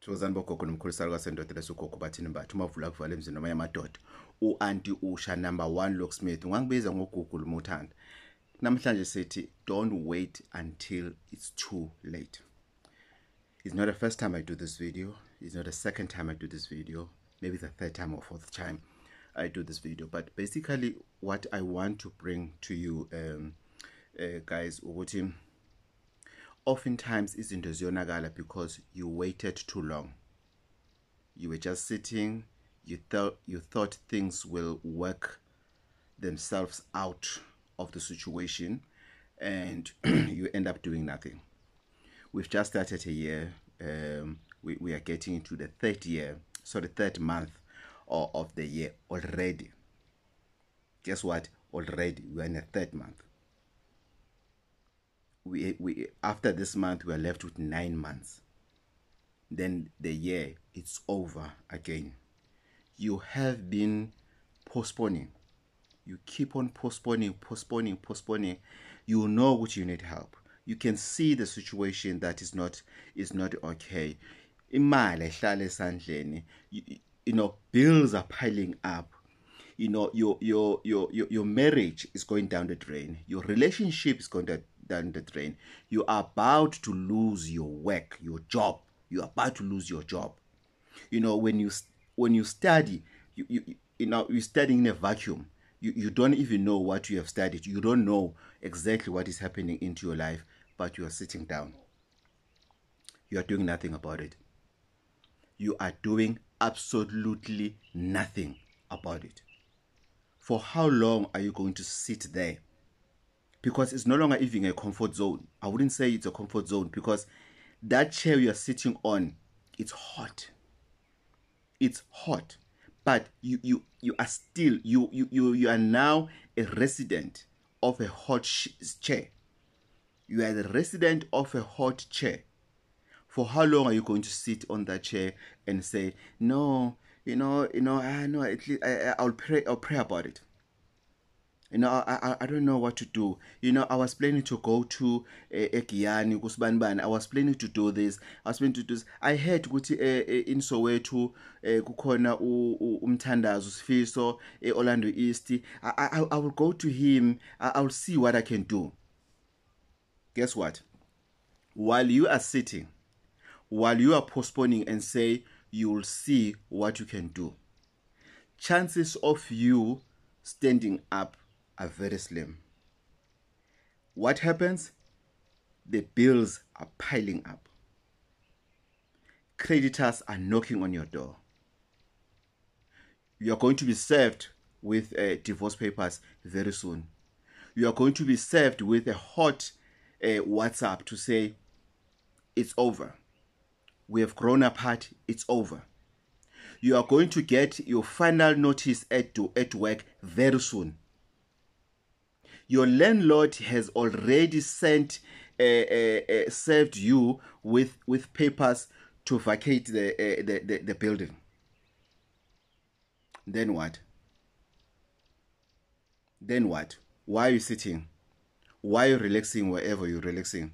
Sozani bogogo nomkhulisalo kaSendodela sogogo Bathini Mbatha umavula kuvala emzini noma yamadoda u-anti usha number 1 locksmith ungangibiza ngoGoogle uma uthanda. Namhlanje sithi don't wait until it's too late. It's not the first time I do this video, it's not the second time I do this video, maybe the third time or fourth time I do this video, but basically what I want to bring to you guys ukuthi oftentimes izinto ziyonakala because you waited too long. You were just sitting, you thought things will work themselves out of the situation, and you end up doing nothing. We've just started a year. We are getting into the third month of the year already. Guess what? Already we are in the third month. We after this month we are left with 9 months. Then the year it's over again. You have been postponing. You keep on postponing. You know what you need help. You can see the situation that is not okay. Imali ehlala esandleni. You know, bills are piling up. You know, your marriage is going down the drain. Your relationship is going down the drain. You are about to lose your work, your job. You are about to lose your job. You know, when you study, you're studying in a vacuum. You don't even know what you have studied. You don't know exactly what is happening into your life, but you are sitting down. You are doing nothing about it. You are doing absolutely nothing about it. For how long are you going to sit there? Because it's no longer even a comfort zone. I wouldn't say it's a comfort zone because that chair you are sitting on, it's hot. It's hot. But you are still, you are now a resident of a hot chair. You are the resident of a hot chair. For how long are you going to sit on that chair and say, no, I'll pray about it. You know, I don't know what to do. You know, I was planning to go to Egiyani, Kusbanban. I was planning to do this. I was planning to do this. I heard ukuthi in Soweto kukhona umthandazo Sifiso Orlando East. I will go to him. I'll see what I can do. Guess what? While you are sitting, while you are postponing and say you will see what you can do, chances of you standing up are very slim. What happens? The bills are piling up. Creditors are knocking on your door. You are going to be served with divorce papers very soon. You are going to be served with a hot WhatsApp to say, it's over. We have grown apart, it's over. You are going to get your final notice at work very soon. Your landlord has already served you with papers to vacate the building. Then what? Then what? Why are you sitting? Why are you relaxing wherever you're relaxing?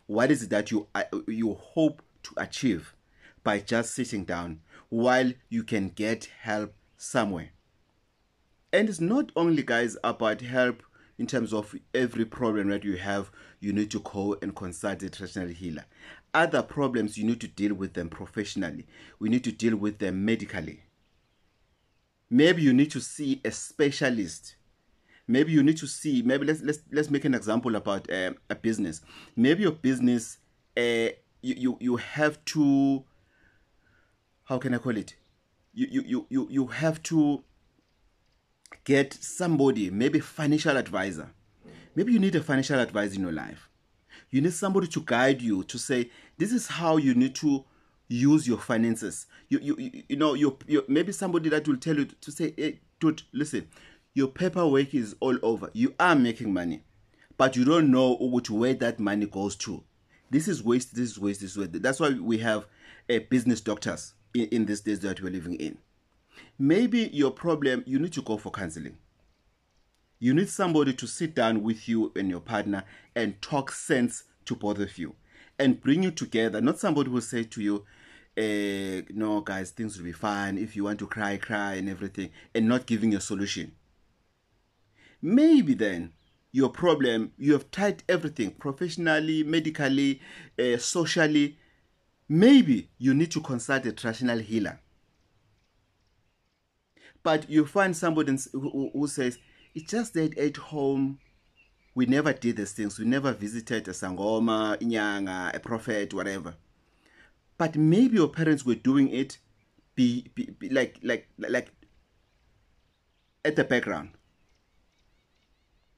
What is it that you hope to achieve by just sitting down while you can get help somewhere? And it's not only, guys, about help in terms of every problem that you have, you need to go and consult a traditional healer. Other problems, you need to deal with them professionally. We need to deal with them medically. Maybe you need to see a specialist. Maybe you need to see, maybe let's make an example about a business. Maybe your business, you have to, how can I call it? You have to get somebody, maybe financial advisor. Maybe you need a financial advisor in your life. You need somebody to guide you, to say, this is how you need to use your finances. Maybe somebody that will tell you to say, hey, dude, listen, your paperwork is all over. You are making money, but you don't know where that money goes to. This is waste, this is waste, this is waste. That's why we have business doctors in these days that we're living in. Maybe your problem, you need to go for counseling. You need somebody to sit down with you and your partner and talk sense to both of you and bring you together. Not somebody who will say to you, no guys, things will be fine. If you want to cry, cry and everything, and not giving a solution. Maybe then your problem, you have tried everything professionally, medically, socially. Maybe you need to consult a traditional healer. But you find somebody who says, it's just that at home we never did these things. We never visited a sangoma, inyanga, a prophet, whatever. But maybe your parents were doing it be like at the background.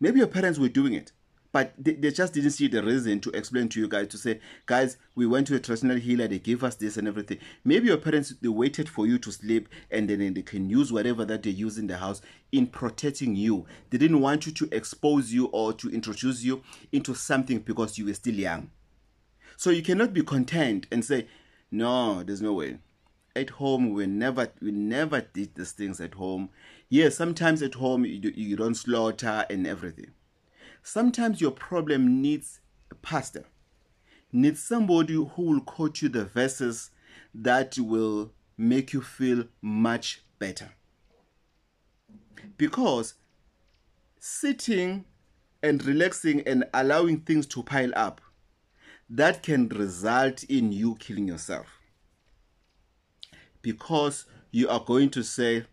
Maybe your parents were doing it, but they just didn't see the reason to explain to you guys, to say, guys, we went to a traditional healer, they gave us this and everything. Maybe your parents, they waited for you to sleep, and then they can use whatever that they use in the house in protecting you. They didn't want you to expose you or to introduce you into something because you were still young. So you cannot be content and say, no, there's no way. At home, we never did these things at home. Yes, sometimes at home you don't slaughter and everything. Sometimes your problem needs a pastor, needs somebody who will quote you the verses that will make you feel much better. Because sitting and relaxing and allowing things to pile up, that can result in you killing yourself. Because you are going to say,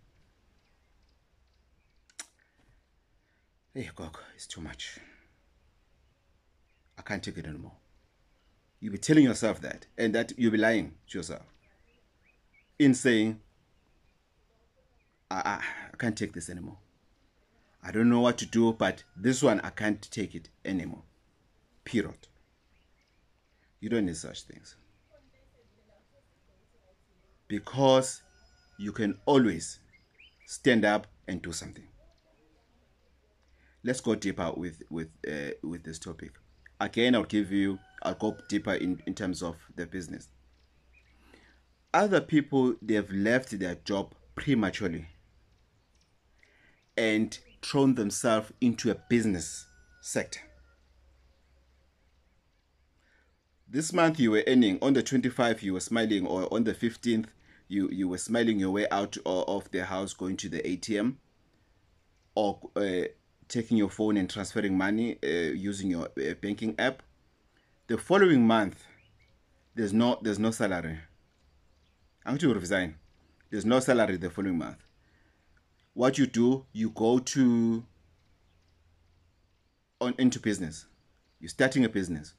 hey, Gogo, it's too much. I can't take it anymore. You'll be telling yourself that, and that you'll be lying to yourself in saying, I can't take this anymore. I don't know what to do, but this one, I can't take it anymore. Period. You don't need such things. Because you can always stand up and do something. Let's go deeper with this topic. Again, I'll go deeper in terms of the business. Other people, they've left their job prematurely and thrown themselves into a business sector. This month you were earning, on the 25th you were smiling, or on the 15th you were smiling your way out of the house, going to the ATM, or taking your phone and transferring money using your banking app. The following month, there's no salary. I'm going to resign. There's no salary the following month. What you do, you go into business. You're starting a business.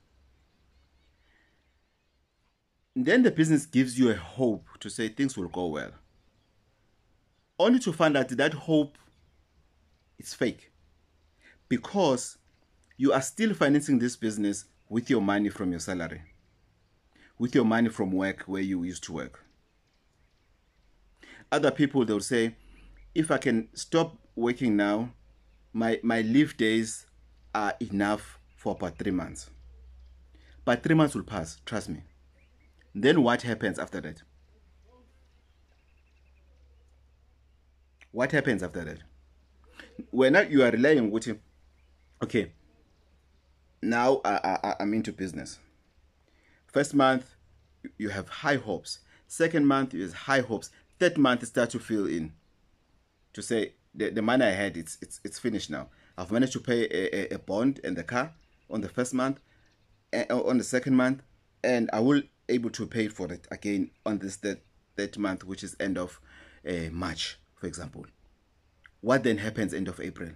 And then the business gives you a hope to say things will go well. Only to find out that hope is fake. Because you are still financing this business with your money from your salary. With your money from work where you used to work. Other people, they'll say, if I can stop working now, my leave days are enough for about 3 months. But 3 months will pass, trust me. Then what happens after that? What happens after that? When you are relying on what, okay, now I'm into business. First month, you have high hopes. Second month, you have high hopes. Third month, you start to fill in. To say, the money I had, it's finished now. I've managed to pay a bond and the car on the first month, on the second month, and I will able to pay for it again on this third month, which is end of March, for example. What then happens end of April?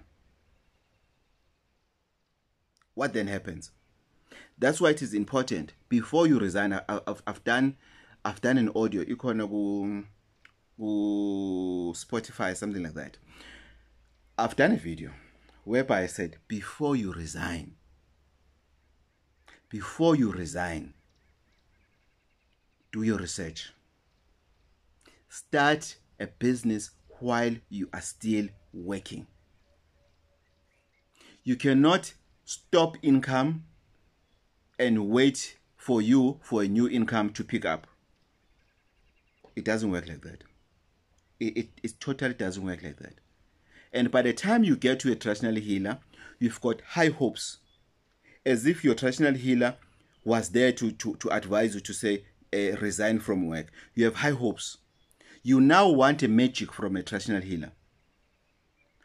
What then happens? That's why it is important before you resign. I've done an audio. You can go Spotify, something like that. I've done a video whereby I said, before you resign, do your research. Start a business while you are still working. You cannot stop income and wait for a new income to pick up. It doesn't work like that. It totally doesn't work like that. And by the time you get to a traditional healer, you've got high hopes, as if your traditional healer was there to advise you to say, resign from work. You have high hopes. You now want a magic from a traditional healer.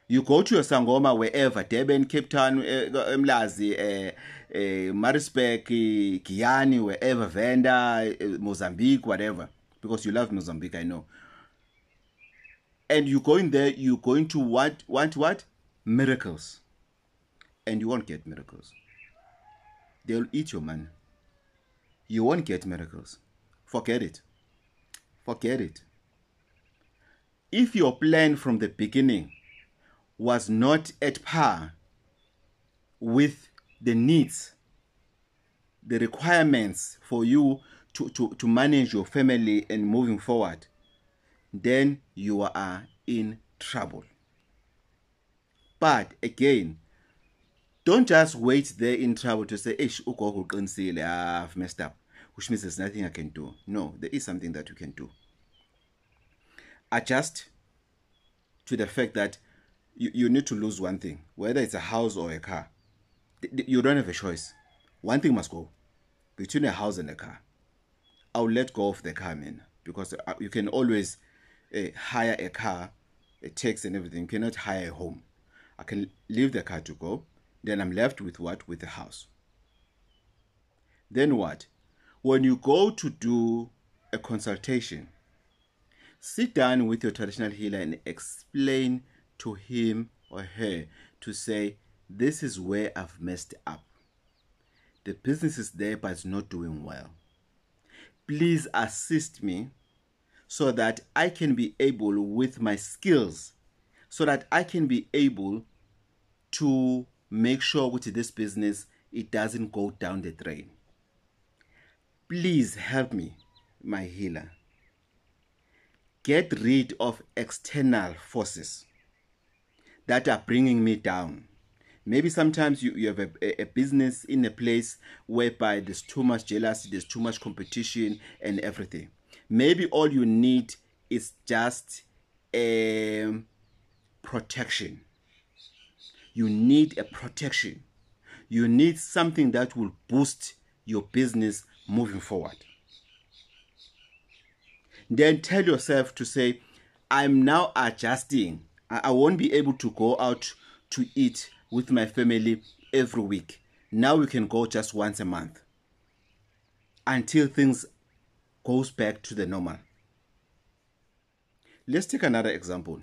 You go to your Sangoma wherever, Durban, Cape Town, Mlazi, Maritzburg, Guyana, wherever, Venda, Mozambique, whatever. Because you love Mozambique, I know. And you go in there, you're going to want what? Miracles. And you won't get miracles. They'll eat your money. You won't get miracles. Forget it. Forget it. If your plan from the beginning was not at par with the needs, the requirements for you to manage your family and moving forward, then you are in trouble. But again, don't just wait there in trouble to say, I've messed up, which means there's nothing I can do. No, there is something that you can do. Adjust to the fact that you need to lose one thing, whether it's a house or a car. You don't have a choice. One thing must go between a house and a car. I'll let go of the car, man, because you can always hire a car, a taxi and everything. You cannot hire a home. I can leave the car to go. Then I'm left with what? With the house. Then what? When you go to do a consultation, sit down with your traditional healer and explain to him or her to say, this is where I've messed up. The business is there, but it's not doing well. Please assist me so that I can be able, with my skills, so that I can be able to make sure with this business, it doesn't go down the drain. Please help me, my healer. Get rid of external forces that are bringing me down. Maybe sometimes you have a business in a place whereby there's too much jealousy, there's too much competition and everything. Maybe all you need is just protection. You need a protection. You need something that will boost your business moving forward. Then tell yourself to say, I'm now adjusting. I won't be able to go out to eat with my family every week. Now we can go just once a month until things goes back to the normal. Let's take another example.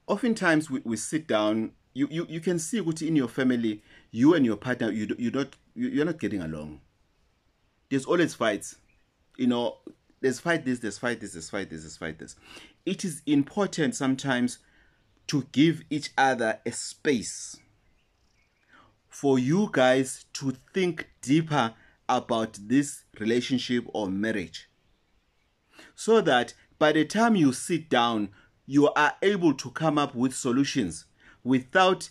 Oftentimes we sit down, you can see what in your family, you and your partner, you're not getting along. There's always fights. You know, there's fight this, there's fight this, there's fight this, there's fight this. It is important sometimes to give each other a space for you guys to think deeper about this relationship or marriage, so that by the time you sit down, you are able to come up with solutions without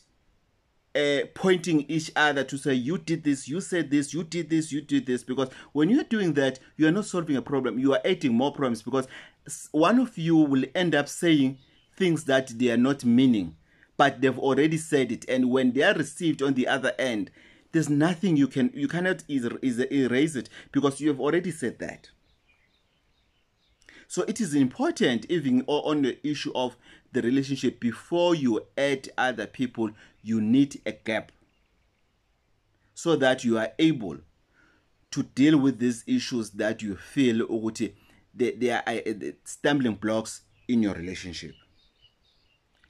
pointing each other to say, you did this, you said this, you did this, you did this. Because when you're doing that, you are not solving a problem, you are adding more problems, because one of you will end up saying things that they are not meaning, but they've already said it, and when they are received on the other end, there's nothing you cannot erase it, because you have already said that. So it is important, even on the issue of the relationship, before you add other people, you need a gap so that you are able to deal with these issues that you feel they are stumbling blocks in your relationship.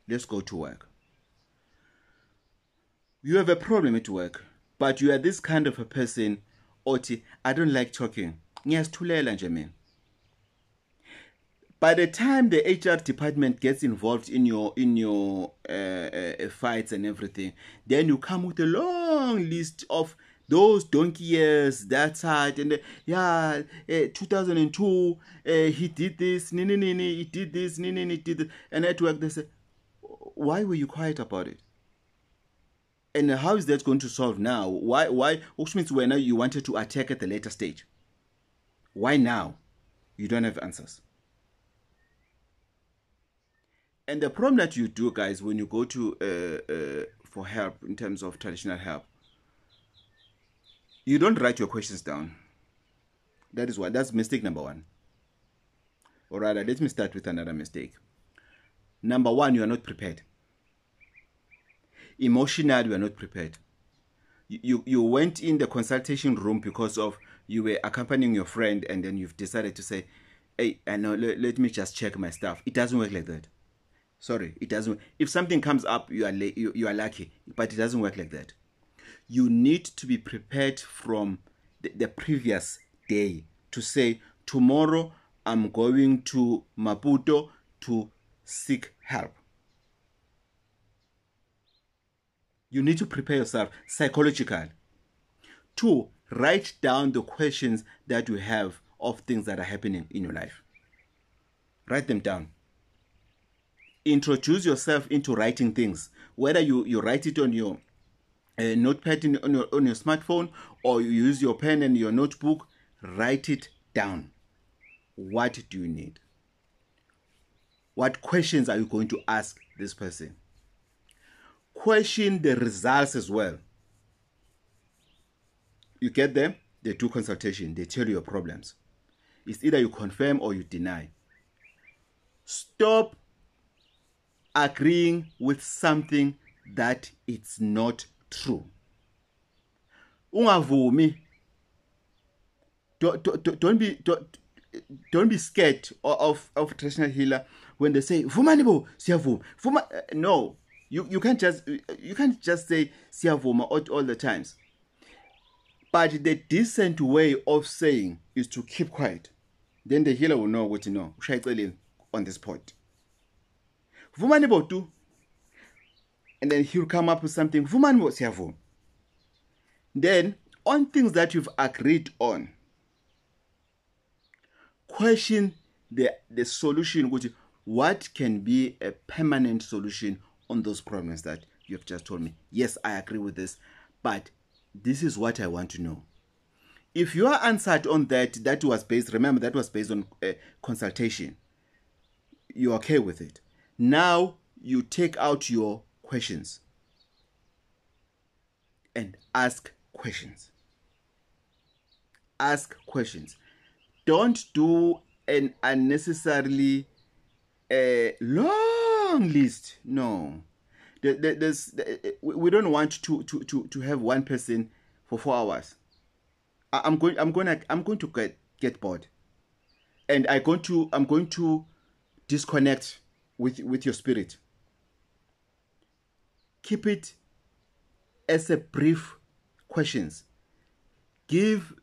Let's go to work. You have a problem at work, but you are this kind of a person, Oti, I don't like talking. By the time the HR department gets involved in your fights and everything, then you come with a long list of those donkey years, that's hard, and 2002, he did this, he did this, he did this, and at work they say, why were you quiet about it? And how is that going to solve now? Why? Which means when you wanted to attack at the later stage. Why now? You don't have answers. And the problem that you do, guys, when you go to for help in terms of traditional help, you don't write your questions down. That is what. That's mistake number one. Or rather, let me start with another mistake. Number one, you are not prepared. Emotionally, you are not prepared. You went in the consultation room because of you were accompanying your friend, and then you've decided to say, hey, I know, let me just check my stuff. It doesn't work like that. Sorry, it doesn't. If something comes up, you are lucky, but it doesn't work like that. You need to be prepared from the previous day to say, tomorrow I'm going to Maputo to seek help. You need to prepare yourself psychologically. 2, write down the questions that you have of things that are happening in your life. Write them down. Introduce yourself into writing things, whether you write it on your notepad on your smartphone, or you use your pen and your notebook. Write it down. What do you need? What questions are you going to ask this person? Question the results as well. You get them, they do consultation, they tell you your problems. It's either you confirm or you deny. Stop agreeing with something that it's not true. Ungavumi. Don't be scared of traditional healer when they say vumanibo siyavuma. No, you can't just say siyavuma all the times. But the decent way of saying is to keep quiet. Then the healer will know what you know. On this point. Vumanibo tu. And then he'll come up with something. Vumanibo siyavuma. Then, on things that you've agreed on, question the solution. What can be a permanent solution on those problems that you have just told me? Yes, I agree with this, but this is what I want to know. If you are answered on that was based, remember that was based on consultation. You're okay with it. Now you take out your questions and ask questions. Ask questions. Don't do an unnecessarily long list. No. We don't want to have one person for 4 hours. I'm going to get bored, and I'm going to disconnect with your spirit. Keep it as a brief questions. Give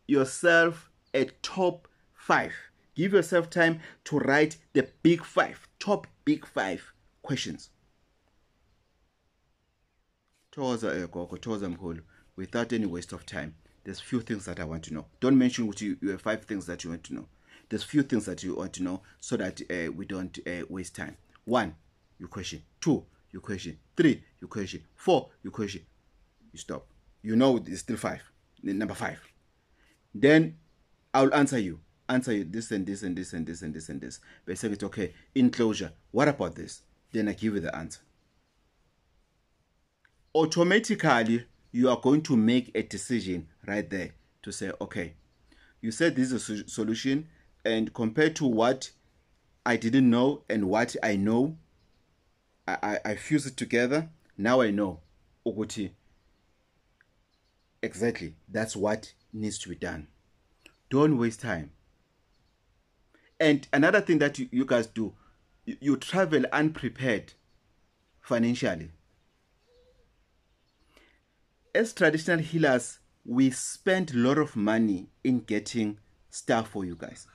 yourself a top 5. Give yourself time to write the top big 5 questions. Without any waste of time, there's few things that I want to know. Don't mention what you have 5 things that you want to know. There's few things that you want to know so that we don't waste time. 1, you question. 2, you question. 3, you question. 4, you question. You stop. You know it's still 5. Number 5. Then I'll answer you. Answer you this and this and this and this and this and this. But saying it, okay, in closure, what about this? Then I give you the answer. Automatically, you are going to make a decision right there to say, okay, you said this is a solution, and compared to what I didn't know and what I know, I fuse it together. Now I know. Uguti. Exactly. That's what needs to be done. Don't waste time. And another thing that you guys do, you travel unprepared financially. As traditional healers, we spend a lot of money in getting stuff for you guys.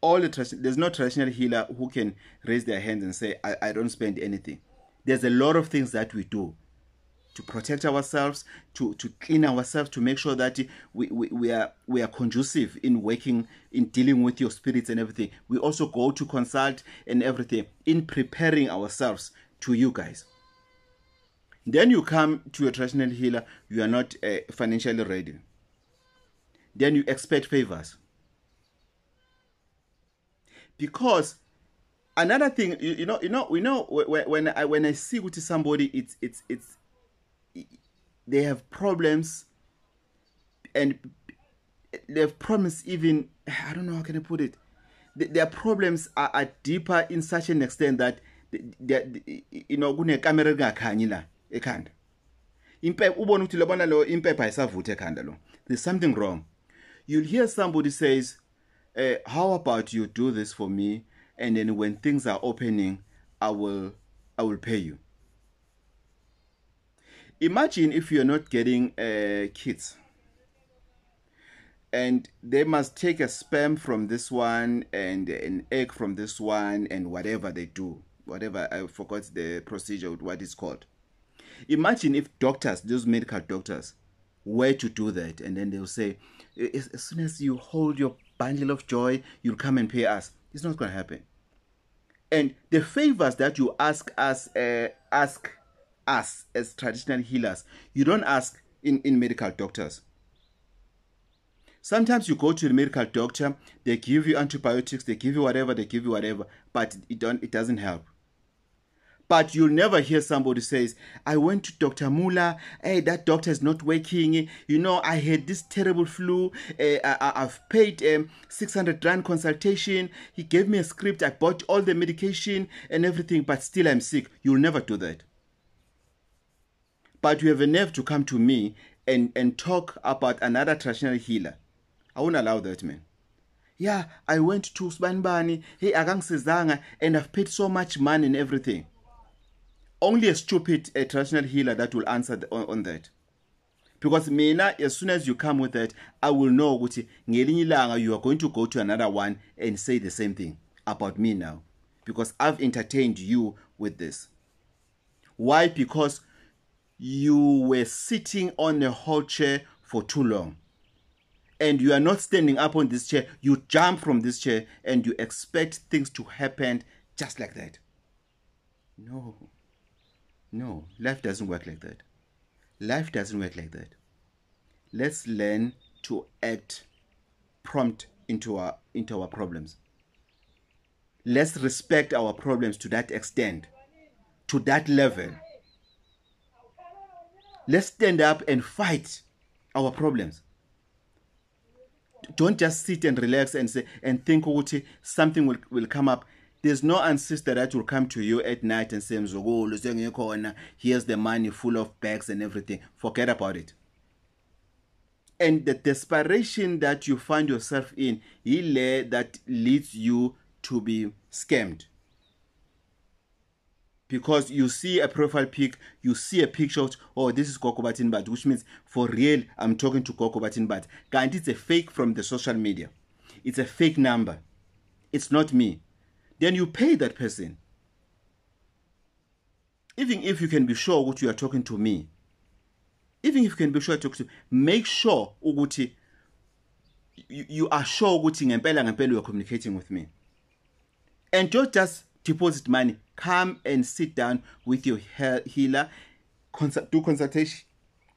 There's no traditional healer who can raise their hands and say, I don't spend anything. There's a lot of things that we do to protect ourselves, to clean ourselves, to make sure that we are conducive in working, in dealing with your spirits and everything. We also go to consult and everything in preparing ourselves to you guys. Then you come to a traditional healer, you are not financially ready. Then you expect favors. Because another thing, we know when I see with somebody, it's they have problems, and they've promised even, I don't know how can I put it, their problems are deeper in such an extent that you know kunekamera lingakhanyi la ekhanda. Impepha ubona ukuthi labona lo impepha ayisavutha ekhanda lo. There's something wrong. You'll hear somebody says, how about you do this for me, and then when things are opening, I will pay you. Imagine if you're not getting kids, and they must take a sperm from this one and an egg from this one and whatever they do, whatever, I forgot the procedure, what it's called. Imagine if doctors, those medical doctors, were to do that, and then they'll say, as soon as you hold your bundle of joy, you'll come and pay us. It's not going to happen. And the favors that you ask us as traditional healers, you don't ask in medical doctors. Sometimes you go to the medical doctor, they give you antibiotics, they give you whatever, but it doesn't help. But you'll never hear somebody says, I went to Dr. Muller, hey, that doctor is not working. You know, I had this terrible flu. I've paid 600 Rand consultation. He gave me a script. I bought all the medication and everything, but still I'm sick. You'll never do that. But you have a nerve to come to me and talk about another traditional healer. I won't allow that, man. Yeah, I went to Sbanbani. Hey, agangisizanga, and I've paid so much money and everything. Only a stupid traditional healer that will answer on that. Because mina, as soon as you come with that, I will know ukuthi ngelinye ilanga you are going to go to another one and say the same thing about me now. Because I've entertained you with this. Why? Because you were sitting on a whole chair for too long. And you are not standing up on this chair. You jump from this chair and you expect things to happen just like that. No, life doesn't work like that. Life doesn't work like that. Let's learn to act prompt into our problems. Let's respect our problems to that extent, to that level. Let's stand up and fight our problems. Don't just sit and relax and say and think something will come up. There's no ancestor that will come to you at night and say, here's the money full of bags and everything. Forget about it. And the desperation that you find yourself in, that leads you to be scammed. Because you see a profile pic, you see a picture of, oh, this is Gogo Bathini Mbatha, which means for real, I'm talking to Gogo Bathini Mbatha. And it's a fake from the social media. It's a fake number. It's not me. Then you pay that person. Even if you can be sure what you are talking to me, even if you can be sure to make sure ukuthi you are sure ukuthi ngempela you are communicating with me. And don't just deposit money. Come and sit down with your healer, do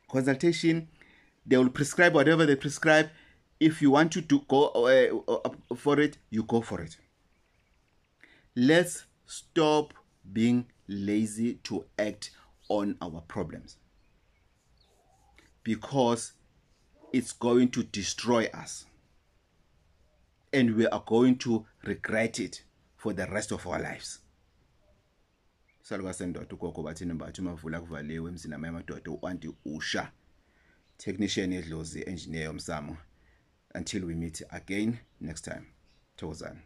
consultation. They will prescribe whatever they prescribe. If you want to go for it, you go for it. Let's stop being lazy to act on our problems, because it's going to destroy us and we are going to regret it for the rest of our lives. Salwa sendoda uGogo Bathini Mbatha umavula kuvaliwe emzini amadoda uanti usha technician edlozi engineer yomsamo. Until we meet again next time. Thokozani.